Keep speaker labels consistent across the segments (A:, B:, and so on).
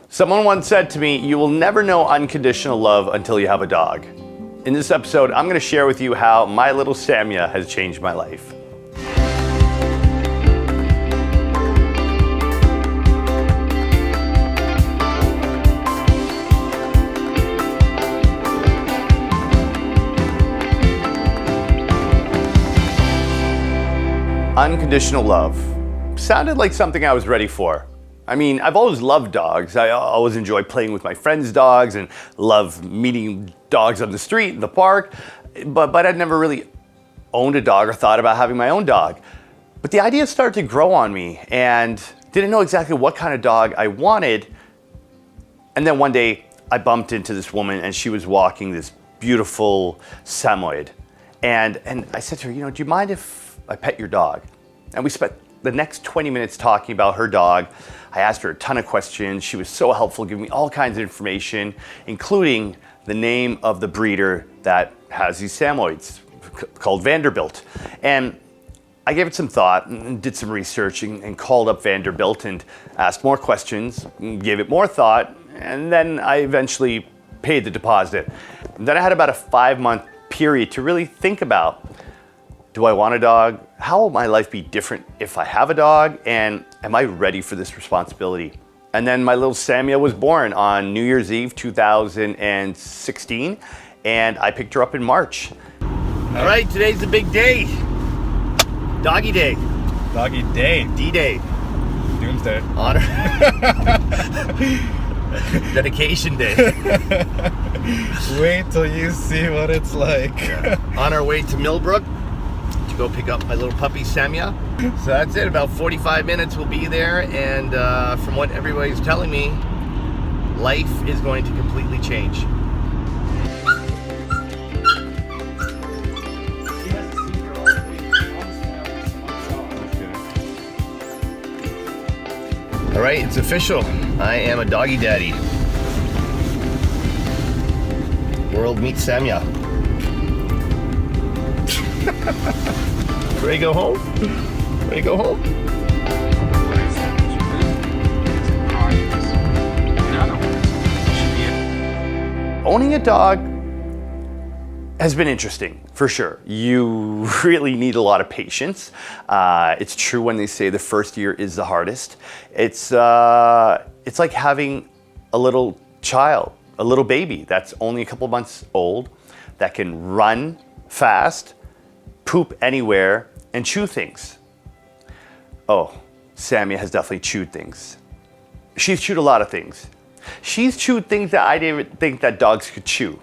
A: Someone once said to me, you will never know unconditional love until you have a dog. In this episode, I'm going to share with you how my little Samya has changed my life. Unconditional love sounded like something I was ready for. I mean, I've always loved dogs. I always enjoy playing with my friends' dogs and love meeting dogs on the street, in the park, but I'd never really owned a dog or thought about having my own dog. But the idea started to grow on me and didn't know exactly what kind of dog I wanted. And then one day I bumped into this woman and she was walking this beautiful Samoyed. And I said to her, do you mind if I pet your dog? And we spent the next 20 minutes talking about her dog. I asked her a ton of questions. She was so helpful, giving me all kinds of information, including the name of the breeder that has these Samoyeds, called Vanderbilt. And I gave it some thought and did some research and called up Vanderbilt and asked more questions, gave it more thought, and then I eventually paid the deposit. And then I had about a 5-month period to really think about, do I want a dog? How will my life be different if I have a dog? And am I ready for this responsibility? And then my little Samya was born on New Year's Eve, 2016, and I picked her up in March. All right, today's a big day. Doggy day.
B: Doggy day.
A: D-Day.
B: Doomsday.
A: Honor. Dedication day.
B: Wait till you see what it's like.
A: On our way to Millbrook to go pick up my little puppy Samya. So that's it, about 45 minutes we'll be there, and from what everybody's telling me, life is going to completely change. All right, it's official. I am a doggy daddy. World meets Samya. Ready to go home? Ready to go home? Owning a dog has been interesting, for sure. You really need a lot of patience. It's true when they say the first year is the hardest. It's like having a little child, a little baby that's only a couple months old, that can run fast, poop anywhere, and chew things. Oh, Samya has definitely chewed things. She's chewed a lot of things. She's chewed things that I didn't even think that dogs could chew.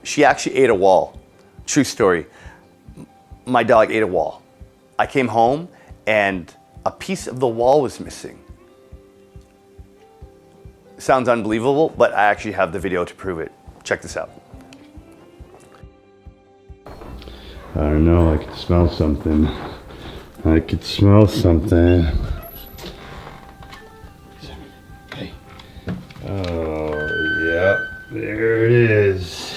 A: She actually ate a wall. True story. My dog ate a wall. I came home and a piece of the wall was missing. Sounds unbelievable, but I actually have the video to prove it. Check this out.
C: I don't know, I could smell something. I could smell something. Hey. Oh, yeah, there it is.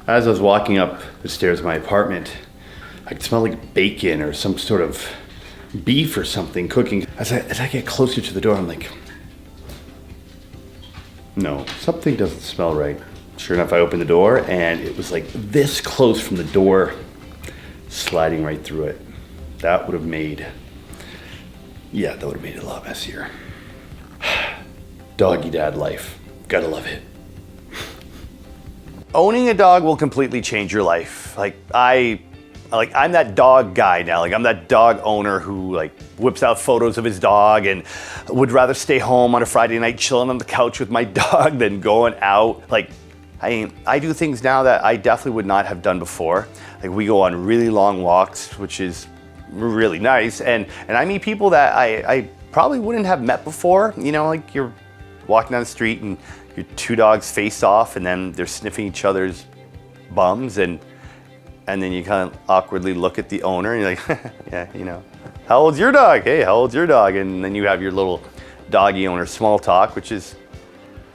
A: As I was walking up the stairs of my apartment, I could smell like bacon or some sort of beef or something cooking. As I get closer to the door, I'm like, no, something doesn't smell right. Sure enough, I opened the door and it was like this close from the door, sliding right through it. That would have made it a lot messier. Doggy dad life, gotta love it. Owning a dog will completely change your life. I'm that dog guy now. I'm that dog owner who whips out photos of his dog and would rather stay home on a Friday night chilling on the couch with my dog than going out. I do things now that I definitely would not have done before. We go on really long walks, which is really nice. And I meet people that I probably wouldn't have met before. You're walking down the street and your two dogs face off and then they're sniffing each other's bums and then you kind of awkwardly look at the owner and you're like, yeah, how old's your dog? Hey, how old's your dog? And then you have your little doggy owner small talk, which is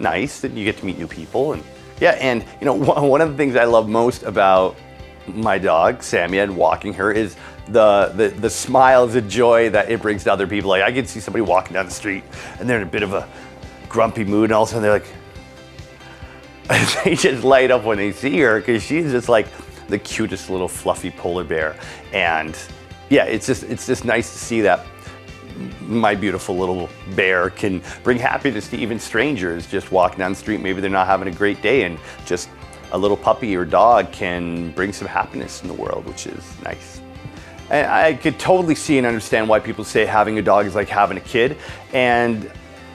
A: nice that you get to meet new people. And yeah, one of the things I love most about my dog, Samya, and walking her is the smiles and joy that it brings to other people. Like I can see somebody walking down the street and they're in a bit of a grumpy mood, and all of a sudden they're like, they just light up when they see her because she's just like the cutest little fluffy polar bear. And yeah, it's just nice to see that my beautiful little bear can bring happiness to even strangers just walking down the street. Maybe they're not having a great day, and just a little puppy or dog can bring some happiness in the world, which is nice. And I could totally see and understand why people say having a dog is like having a kid. And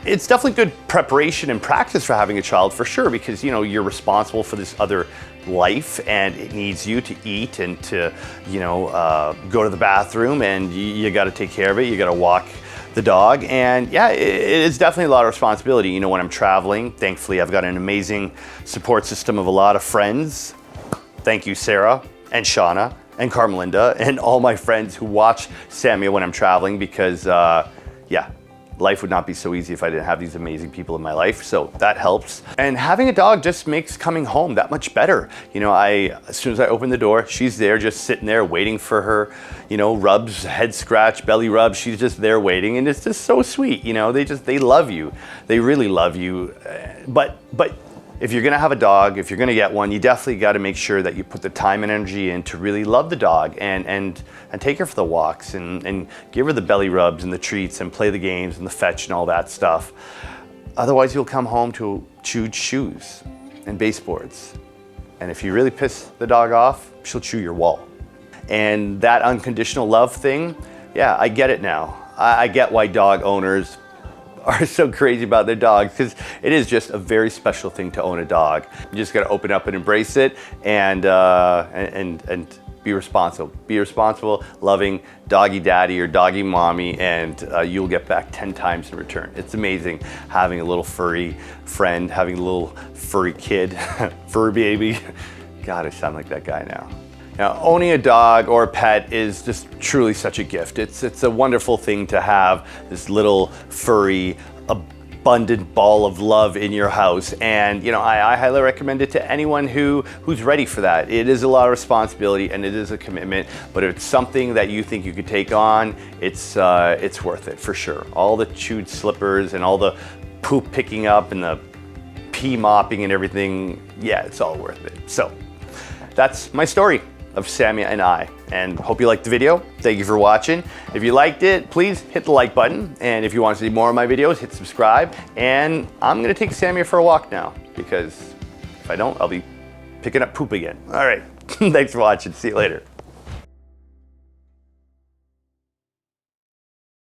A: it's definitely good preparation and practice for having a child, for sure, because you know you're responsible for this other life, and it needs you to eat and to go to the bathroom, and you got to take care of it. You got to walk the dog, and yeah, it is definitely a lot of responsibility. You know, when I'm traveling, thankfully I've got an amazing support system of a lot of friends. Thank you, Sarah and Shauna and Carmelinda and all my friends who watch Samya when I'm traveling, because yeah, life would not be so easy if I didn't have these amazing people in my life. So that helps. And having a dog just makes coming home that much better. You know, as soon as I open the door, she's there just sitting there waiting for her, rubs, head scratch, belly rub. She's just there waiting, and it's just so sweet. You know, they love you. They really love you. But if you're gonna have a dog, if you're gonna get one, you definitely gotta make sure that you put the time and energy in to really love the dog and take her for the walks and give her the belly rubs and the treats and play the games and the fetch and all that stuff. Otherwise, you'll come home to chewed shoes and baseboards. And if you really piss the dog off, she'll chew your wall. And that unconditional love thing, yeah, I get it now. I get why dog owners are so crazy about their dogs, because it is just a very special thing to own a dog. You just got to open up and embrace it, and be responsible. Be responsible, loving doggy daddy or doggy mommy, and you'll get back 10 times in return. It's amazing having a little furry friend, having a little furry kid, furry baby. God, I sound like that guy now. Now, owning a dog or a pet is just truly such a gift. It's a wonderful thing to have this little furry, abundant ball of love in your house. And I highly recommend it to anyone who's ready for that. It is a lot of responsibility and it is a commitment, but if it's something that you think you could take on, it's worth it for sure. All the chewed slippers and all the poop picking up and the pee mopping and everything, yeah, it's all worth it. So that's my story of Samya and I, and hope you liked the video. Thank you for watching. If you liked it, please hit the like button, and if you want to see more of my videos, hit subscribe. And I'm gonna take Samya for a walk now, because if I don't, I'll be picking up poop again. All right, thanks for watching. See you later.